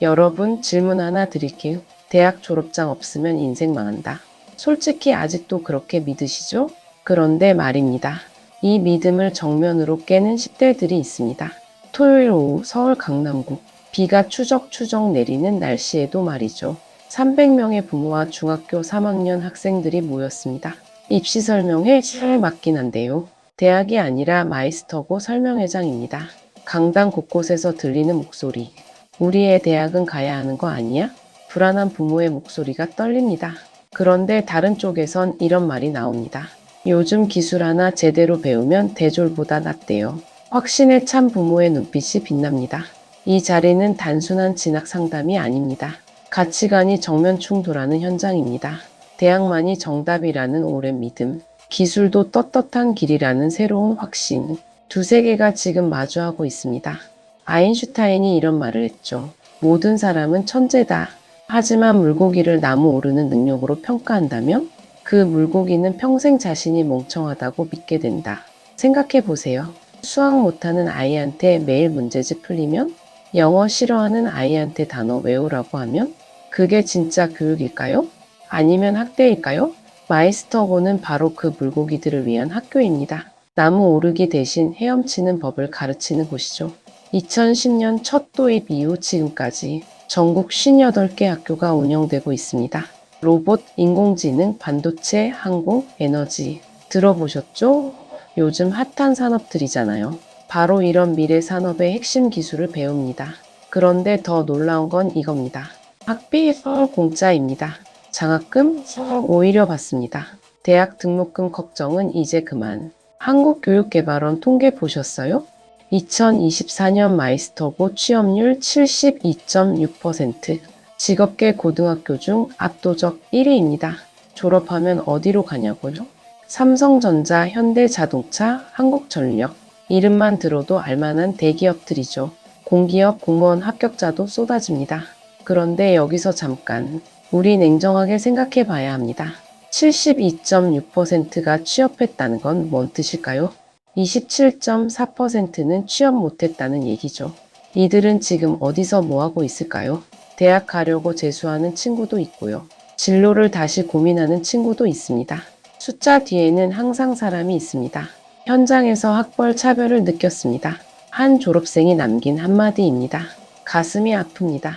여러분, 질문 하나 드릴게요. 대학 졸업장 없으면 인생 망한다. 솔직히 아직도 그렇게 믿으시죠? 그런데 말입니다. 이 믿음을 정면으로 깨는 10대들이 있습니다. 토요일 오후 서울 강남구. 비가 추적추적 내리는 날씨에도 말이죠. 300명의 부모와 중학교 3학년 학생들이 모였습니다. 입시 설명회 잘 맞긴 한데요. 대학이 아니라 마이스터고 설명회장입니다. 강당 곳곳에서 들리는 목소리. 우리의 대학은 가야 하는 거 아니야? 불안한 부모의 목소리가 떨립니다. 그런데 다른 쪽에선 이런 말이 나옵니다. 요즘 기술 하나 제대로 배우면 대졸보다 낫대요. 확신에 찬 부모의 눈빛이 빛납니다. 이 자리는 단순한 진학 상담이 아닙니다. 가치관이 정면 충돌하는 현장입니다. 대학만이 정답이라는 오랜 믿음, 기술도 떳떳한 길이라는 새로운 확신, 두 세계가 지금 마주하고 있습니다. 아인슈타인이 이런 말을 했죠. 모든 사람은 천재다. 하지만 물고기를 나무 오르는 능력으로 평가한다면 그 물고기는 평생 자신이 멍청하다고 믿게 된다. 생각해 보세요. 수학 못하는 아이한테 매일 문제집 풀리면, 영어 싫어하는 아이한테 단어 외우라고 하면 그게 진짜 교육일까요? 아니면 학대일까요? 마이스터고는 바로 그 물고기들을 위한 학교입니다. 나무 오르기 대신 헤엄치는 법을 가르치는 곳이죠. 2010년 첫 도입 이후 지금까지 전국 58개 학교가 운영되고 있습니다. 로봇, 인공지능, 반도체, 항공, 에너지. 들어보셨죠? 요즘 핫한 산업들이잖아요. 바로 이런 미래 산업의 핵심 기술을 배웁니다. 그런데 더 놀라운 건 이겁니다. 학비 공짜입니다. 장학금 오히려 받습니다. 대학 등록금 걱정은 이제 그만. 한국교육개발원 통계 보셨어요? 2024년 마이스터고 취업률 72.6%, 직업계 고등학교 중 압도적 1위입니다. 졸업하면 어디로 가냐고요? 삼성전자, 현대자동차, 한국전력, 이름만 들어도 알만한 대기업들이죠. 공기업, 공무원 합격자도 쏟아집니다. 그런데 여기서 잠깐, 우리 냉정하게 생각해 봐야 합니다. 72.6%가 취업했다는 건 뭔 뜻일까요? 27.4%는 취업 못했다는 얘기죠. 이들은 지금 어디서 뭐하고 있을까요? 대학 가려고 재수하는 친구도 있고요. 진로를 다시 고민하는 친구도 있습니다. 숫자 뒤에는 항상 사람이 있습니다. 현장에서 학벌 차별을 느꼈습니다. 한 졸업생이 남긴 한마디입니다. 가슴이 아픕니다.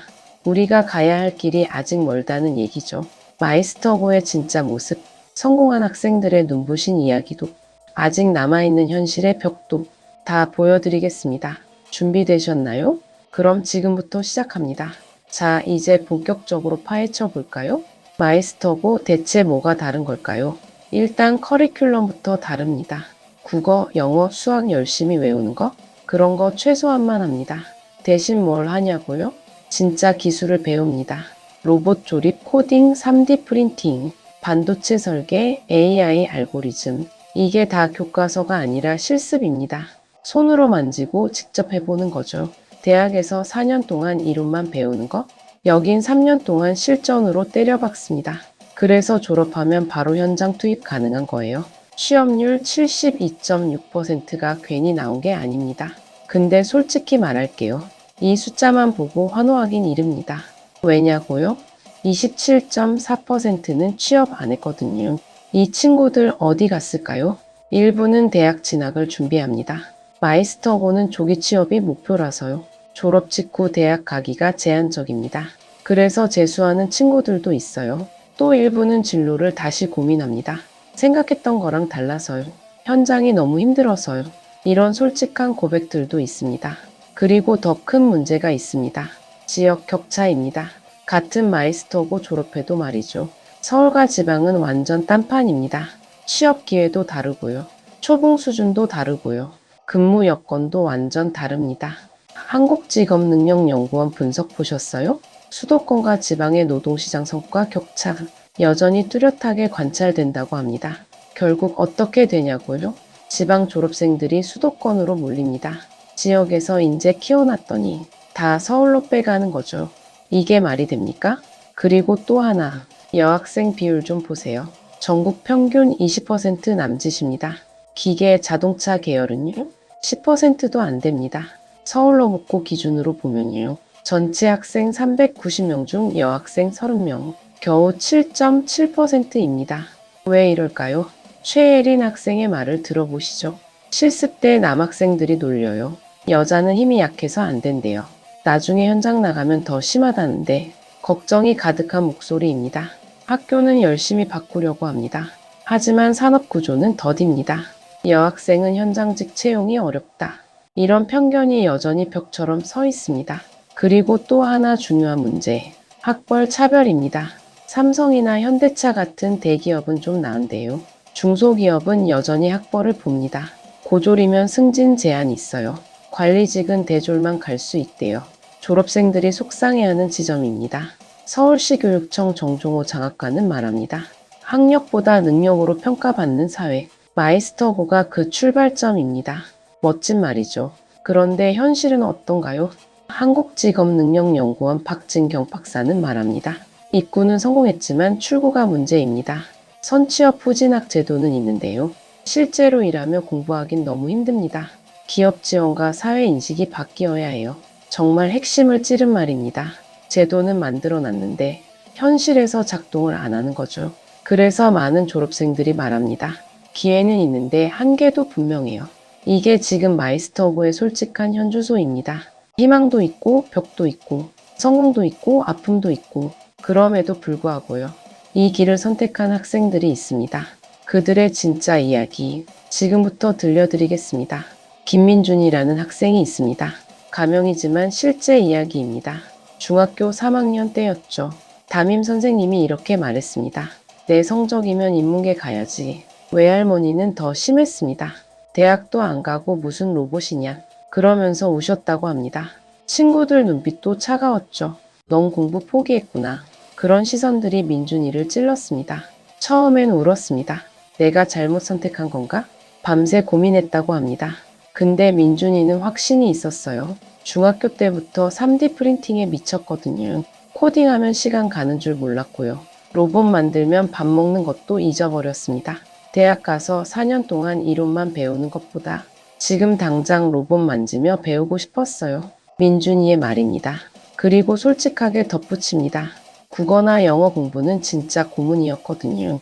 우리가 가야 할 길이 아직 멀다는 얘기죠. 마이스터고의 진짜 모습, 성공한 학생들의 눈부신 이야기도, 아직 남아있는 현실의 벽도 다 보여드리겠습니다. 준비되셨나요? 그럼 지금부터 시작합니다. 자, 이제 본격적으로 파헤쳐 볼까요? 마이스터고 대체 뭐가 다른 걸까요? 일단 커리큘럼부터 다릅니다. 국어, 영어, 수학 열심히 외우는 거? 그런 거 최소한만 합니다. 대신 뭘 하냐고요? 진짜 기술을 배웁니다. 로봇 조립, 코딩, 3D 프린팅, 반도체 설계, AI 알고리즘. 이게 다 교과서가 아니라 실습입니다. 손으로 만지고 직접 해보는 거죠. 대학에서 4년 동안 이론만 배우는 거? 여긴 3년 동안 실전으로 때려박습니다. 그래서 졸업하면 바로 현장 투입 가능한 거예요. 취업률 72.6%가 괜히 나온 게 아닙니다. 근데 솔직히 말할게요. 이 숫자만 보고 환호하긴 이릅니다. 왜냐고요? 27.4%는 취업 안 했거든요. 이 친구들 어디 갔을까요? 일부는 대학 진학을 준비합니다. 마이스터고는 조기 취업이 목표라서요. 졸업 직후 대학 가기가 제한적입니다. 그래서 재수하는 친구들도 있어요. 또 일부는 진로를 다시 고민합니다. 생각했던 거랑 달라서요. 현장이 너무 힘들어서요. 이런 솔직한 고백들도 있습니다. 그리고 더 큰 문제가 있습니다. 지역 격차입니다. 같은 마이스터고 졸업해도 말이죠. 서울과 지방은 완전 딴판입니다. 취업 기회도 다르고요. 초봉 수준도 다르고요. 근무 여건도 완전 다릅니다. 한국직업능력연구원 분석 보셨어요? 수도권과 지방의 노동시장 성과 격차 여전히 뚜렷하게 관찰된다고 합니다. 결국 어떻게 되냐고요? 지방 졸업생들이 수도권으로 몰립니다. 지역에서 인재 키워놨더니 다 서울로 빼가는 거죠. 이게 말이 됩니까? 그리고 또 하나, 여학생 비율 좀 보세요. 전국 평균 20% 남짓입니다. 기계, 자동차 계열은요? 10%도 안 됩니다. 서울로 묶고 기준으로 보면요. 전체 학생 390명 중 여학생 30명, 겨우 7.7%입니다. 왜 이럴까요? 최예린 학생의 말을 들어보시죠. 실습 때 남학생들이 놀려요. 여자는 힘이 약해서 안 된대요. 나중에 현장 나가면 더 심하다는데 걱정이 가득한 목소리입니다. 학교는 열심히 바꾸려고 합니다. 하지만 산업 구조는 더딥니다. 여학생은 현장직 채용이 어렵다. 이런 편견이 여전히 벽처럼 서 있습니다. 그리고 또 하나 중요한 문제, 학벌 차별입니다. 삼성이나 현대차 같은 대기업은 좀 나은데요. 중소기업은 여전히 학벌을 봅니다. 고졸이면 승진 제한이 있어요. 관리직은 대졸만 갈 수 있대요. 졸업생들이 속상해하는 지점입니다. 서울시 교육청 정종호 장학관은 말합니다. 학력보다 능력으로 평가받는 사회, 마이스터고가 그 출발점입니다. 멋진 말이죠. 그런데 현실은 어떤가요? 한국직업능력연구원 박진경 박사는 말합니다. 입구는 성공했지만 출구가 문제입니다. 선취업 후진학 제도는 있는데요. 실제로 일하며 공부하긴 너무 힘듭니다. 기업 지원과 사회 인식이 바뀌어야 해요. 정말 핵심을 찌른 말입니다. 제도는 만들어 놨는데 현실에서 작동을 안 하는 거죠. 그래서 많은 졸업생들이 말합니다. 기회는 있는데 한계도 분명해요. 이게 지금 마이스터고의 솔직한 현주소입니다. 희망도 있고 벽도 있고 성공도 있고 아픔도 있고 그럼에도 불구하고요. 이 길을 선택한 학생들이 있습니다. 그들의 진짜 이야기 지금부터 들려드리겠습니다. 김민준이라는 학생이 있습니다. 가명이지만 실제 이야기입니다. 중학교 3학년 때였죠. 담임 선생님이 이렇게 말했습니다. 내 성적이면 인문계 가야지. 외할머니는 더 심했습니다. 대학도 안 가고 무슨 로봇이냐. 그러면서 우셨다고 합니다. 친구들 눈빛도 차가웠죠. 넌 공부 포기했구나. 그런 시선들이 민준이를 찔렀습니다. 처음엔 울었습니다. 내가 잘못 선택한 건가? 밤새 고민했다고 합니다. 근데 민준이는 확신이 있었어요. 중학교 때부터 3D 프린팅에 미쳤거든요. 코딩하면 시간 가는 줄 몰랐고요. 로봇 만들면 밥 먹는 것도 잊어버렸습니다. 대학 가서 4년 동안 이론만 배우는 것보다 지금 당장 로봇 만지며 배우고 싶었어요. 민준이의 말입니다. 그리고 솔직하게 덧붙입니다. 국어나 영어 공부는 진짜 고문이었거든요.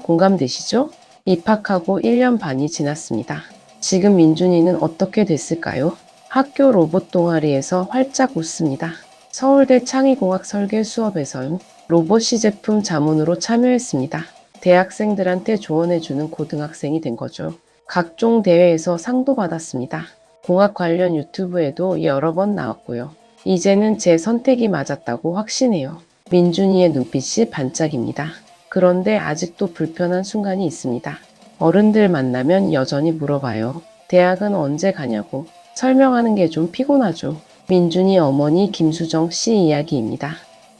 공감되시죠? 입학하고 1년 반이 지났습니다. 지금 민준이는 어떻게 됐을까요? 학교 로봇 동아리에서 활짝 웃습니다. 서울대 창의공학 설계 수업에서요. 로봇 시제품 자문으로 참여했습니다. 대학생들한테 조언해주는 고등학생이 된 거죠. 각종 대회에서 상도 받았습니다. 공학 관련 유튜브에도 여러 번 나왔고요. 이제는 제 선택이 맞았다고 확신해요. 민준이의 눈빛이 반짝입니다. 그런데 아직도 불편한 순간이 있습니다. 어른들 만나면 여전히 물어봐요. 대학은 언제 가냐고. 설명하는 게 좀 피곤하죠. 민준이 어머니 김수정 씨 이야기입니다.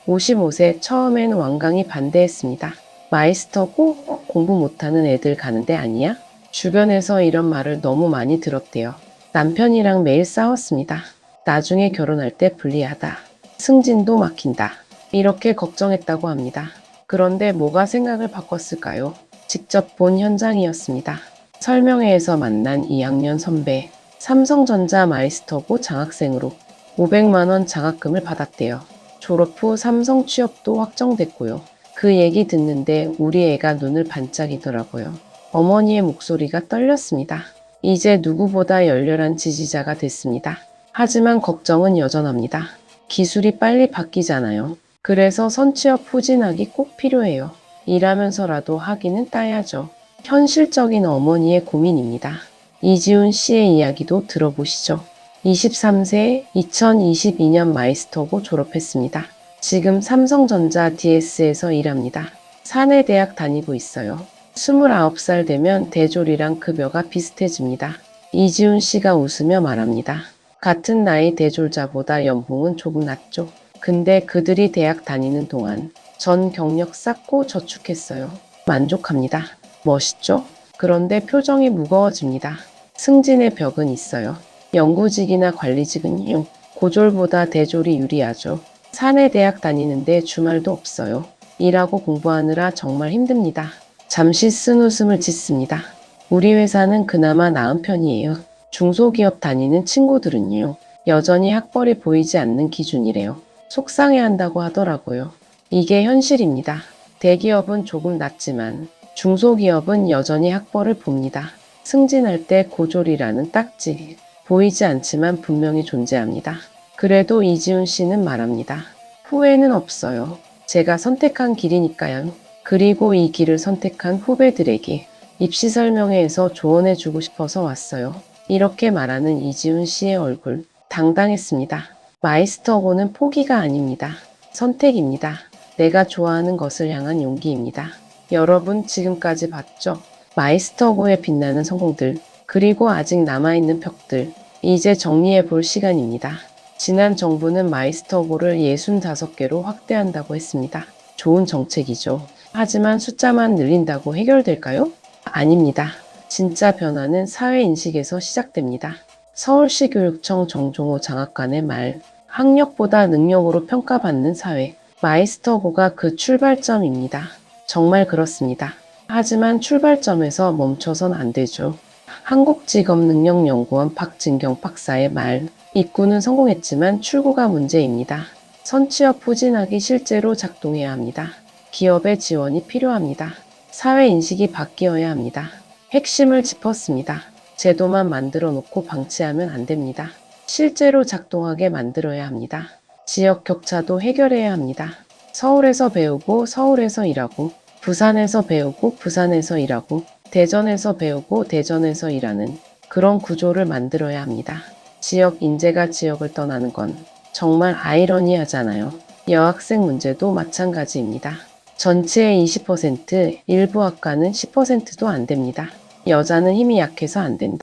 55세 처음엔 완강히 반대했습니다. 마이스터고 공부 못하는 애들 가는 데 아니야? 주변에서 이런 말을 너무 많이 들었대요. 남편이랑 매일 싸웠습니다. 나중에 결혼할 때 불리하다. 승진도 막힌다. 이렇게 걱정했다고 합니다. 그런데 뭐가 생각을 바꿨을까요? 직접 본 현장이었습니다. 설명회에서 만난 2학년 선배, 삼성전자 마이스터고 장학생으로 500만 원 장학금을 받았대요. 졸업 후 삼성 취업도 확정됐고요. 그 얘기 듣는데 우리 애가 눈을 반짝이더라고요. 어머니의 목소리가 떨렸습니다. 이제 누구보다 열렬한 지지자가 됐습니다. 하지만 걱정은 여전합니다. 기술이 빨리 바뀌잖아요. 그래서 선취업 후진학이 꼭 필요해요. 일하면서라도 학위는 따야죠. 현실적인 어머니의 고민입니다. 이지훈 씨의 이야기도 들어보시죠. 23세 2022년 마이스터고 졸업했습니다. 지금 삼성전자 DS에서 일합니다. 사내대학 다니고 있어요. 29살 되면 대졸이랑 급여가 비슷해집니다. 이지훈 씨가 웃으며 말합니다. 같은 나이 대졸자보다 연봉은 조금 낮죠. 근데 그들이 대학 다니는 동안 전 경력 쌓고 저축했어요. 만족합니다. 멋있죠? 그런데 표정이 무거워집니다. 승진의 벽은 있어요. 연구직이나 관리직은요. 고졸보다 대졸이 유리하죠. 사내 대학 다니는데 주말도 없어요. 일하고 공부하느라 정말 힘듭니다. 잠시 쓴웃음을 짓습니다. 우리 회사는 그나마 나은 편이에요. 중소기업 다니는 친구들은요. 여전히 학벌이 보이지 않는 기준이래요. 속상해한다고 하더라고요. 이게 현실입니다. 대기업은 조금 낮지만 중소기업은 여전히 학벌을 봅니다. 승진할 때 고졸이라는 딱지 보이지 않지만 분명히 존재합니다. 그래도 이지훈 씨는 말합니다. 후회는 없어요. 제가 선택한 길이니까요. 그리고 이 길을 선택한 후배들에게 입시 설명회에서 조언해주고 싶어서 왔어요. 이렇게 말하는 이지훈 씨의 얼굴 당당했습니다. 마이스터고는 포기가 아닙니다. 선택입니다. 내가 좋아하는 것을 향한 용기입니다. 여러분 지금까지 봤죠? 마이스터고에 빛나는 성공들, 그리고 아직 남아있는 벽들, 이제 정리해 볼 시간입니다. 지난 정부는 마이스터고를 65개로 확대한다고 했습니다. 좋은 정책이죠. 하지만 숫자만 늘린다고 해결될까요? 아닙니다. 진짜 변화는 사회인식에서 시작됩니다. 서울시 교육청 정종호 장학관의 말, 학력보다 능력으로 평가받는 사회, 마이스터고가 그 출발점입니다. 정말 그렇습니다. 하지만 출발점에서 멈춰선 안 되죠. 한국직업능력연구원 박진경 박사의 말, 입구는 성공했지만 출구가 문제입니다. 선취업 후진학이 실제로 작동해야 합니다. 기업의 지원이 필요합니다. 사회 인식이 바뀌어야 합니다. 핵심을 짚었습니다. 제도만 만들어 놓고 방치하면 안 됩니다. 실제로 작동하게 만들어야 합니다. 지역 격차도 해결해야 합니다. 서울에서 배우고 서울에서 일하고, 부산에서 배우고 부산에서 일하고, 대전에서 배우고 대전에서 일하는 그런 구조를 만들어야 합니다. 지역 인재가 지역을 떠나는 건 정말 아이러니하잖아요. 여학생 문제도 마찬가지입니다. 전체의 20%, 일부 학과는 10%도 안 됩니다. 여자는 힘이 약해서 안 된다.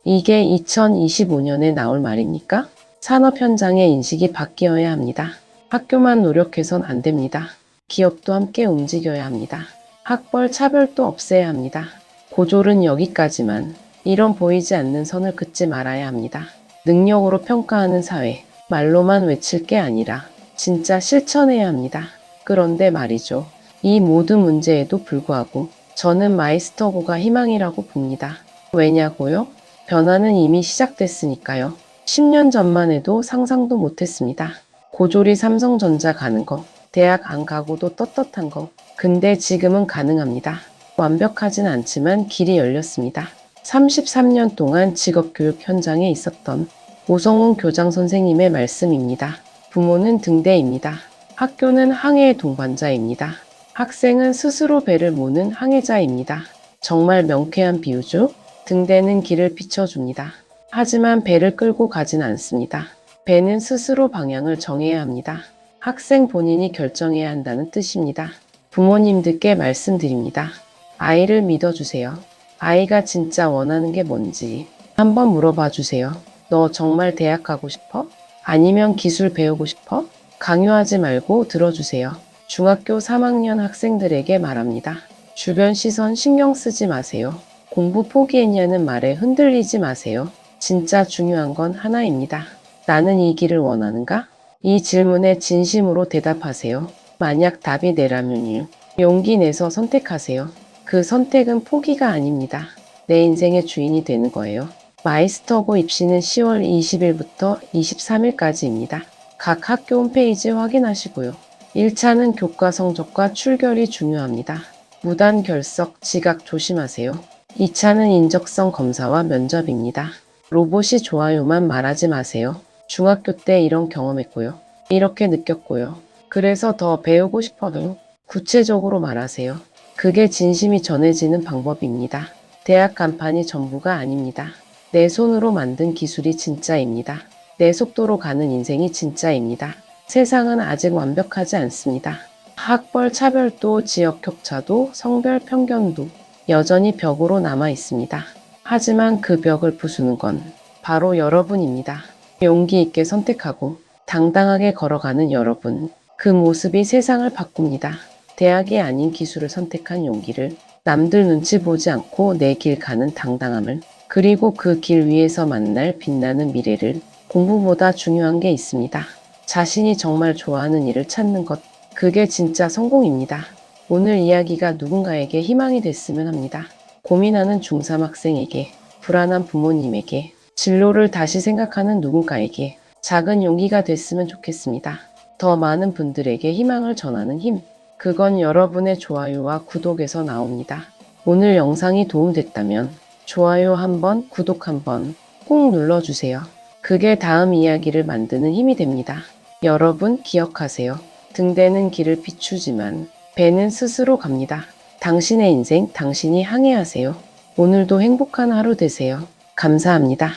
이게 2025년에 나올 말입니까? 산업 현장의 인식이 바뀌어야 합니다. 학교만 노력해선 안 됩니다. 기업도 함께 움직여야 합니다. 학벌 차별도 없애야 합니다. 고졸은 여기까지만, 이런 보이지 않는 선을 긋지 말아야 합니다. 능력으로 평가하는 사회, 말로만 외칠 게 아니라 진짜 실천해야 합니다. 그런데 말이죠. 이 모든 문제에도 불구하고 저는 마이스터고가 희망이라고 봅니다. 왜냐고요? 변화는 이미 시작됐으니까요. 10년 전만 해도 상상도 못했습니다. 고졸이 삼성전자 가는 거, 대학 안 가고도 떳떳한 거. 근데 지금은 가능합니다. 완벽하진 않지만 길이 열렸습니다. 33년 동안 직업교육 현장에 있었던 오성훈 교장 선생님의 말씀입니다. 부모는 등대입니다. 학교는 항해의 동반자입니다. 학생은 스스로 배를 모는 항해자입니다. 정말 명쾌한 비유죠? 등대는 길을 비춰줍니다. 하지만 배를 끌고 가진 않습니다. 배는 스스로 방향을 정해야 합니다. 학생 본인이 결정해야 한다는 뜻입니다. 부모님들께 말씀드립니다. 아이를 믿어주세요. 아이가 진짜 원하는 게 뭔지 한번 물어봐 주세요. 너 정말 대학 가고 싶어? 아니면 기술 배우고 싶어? 강요하지 말고 들어주세요. 중학교 3학년 학생들에게 말합니다. 주변 시선 신경 쓰지 마세요. 공부 포기했냐는 말에 흔들리지 마세요. 진짜 중요한 건 하나입니다. 나는 이 길을 원하는가? 이 질문에 진심으로 대답하세요. 만약 답이 내라면요. 용기 내서 선택하세요. 그 선택은 포기가 아닙니다. 내 인생의 주인이 되는 거예요. 마이스터고 입시는 10월 20일부터 23일까지입니다. 각 학교 홈페이지 확인하시고요. 1차는 교과 성적과 출결이 중요합니다. 무단 결석, 지각 조심하세요. 2차는 인적성 검사와 면접입니다. 로봇이 좋아요만 말하지 마세요. 중학교 때 이런 경험했고요. 이렇게 느꼈고요. 그래서 더 배우고 싶어요. 구체적으로 말하세요. 그게 진심이 전해지는 방법입니다. 대학 간판이 전부가 아닙니다. 내 손으로 만든 기술이 진짜입니다. 내 속도로 가는 인생이 진짜입니다. 세상은 아직 완벽하지 않습니다. 학벌 차별도 지역 격차도 성별 편견도 여전히 벽으로 남아 있습니다. 하지만 그 벽을 부수는 건 바로 여러분입니다. 용기 있게 선택하고 당당하게 걸어가는 여러분. 그 모습이 세상을 바꿉니다. 대학이 아닌 기술을 선택한 용기를, 남들 눈치 보지 않고 내 길 가는 당당함을, 그리고 그 길 위에서 만날 빛나는 미래를. 공부보다 중요한 게 있습니다. 자신이 정말 좋아하는 일을 찾는 것. 그게 진짜 성공입니다. 오늘 이야기가 누군가에게 희망이 됐으면 합니다. 고민하는 중3 학생에게, 불안한 부모님에게, 진로를 다시 생각하는 누군가에게, 작은 용기가 됐으면 좋겠습니다. 더 많은 분들에게 희망을 전하는 힘. 그건 여러분의 좋아요와 구독에서 나옵니다. 오늘 영상이 도움됐다면 좋아요 한번, 구독 한번 꼭 눌러주세요. 그게 다음 이야기를 만드는 힘이 됩니다. 여러분 기억하세요. 등대는 길을 비추지만 배는 스스로 갑니다. 당신의 인생 당신이 항해하세요. 오늘도 행복한 하루 되세요. 감사합니다.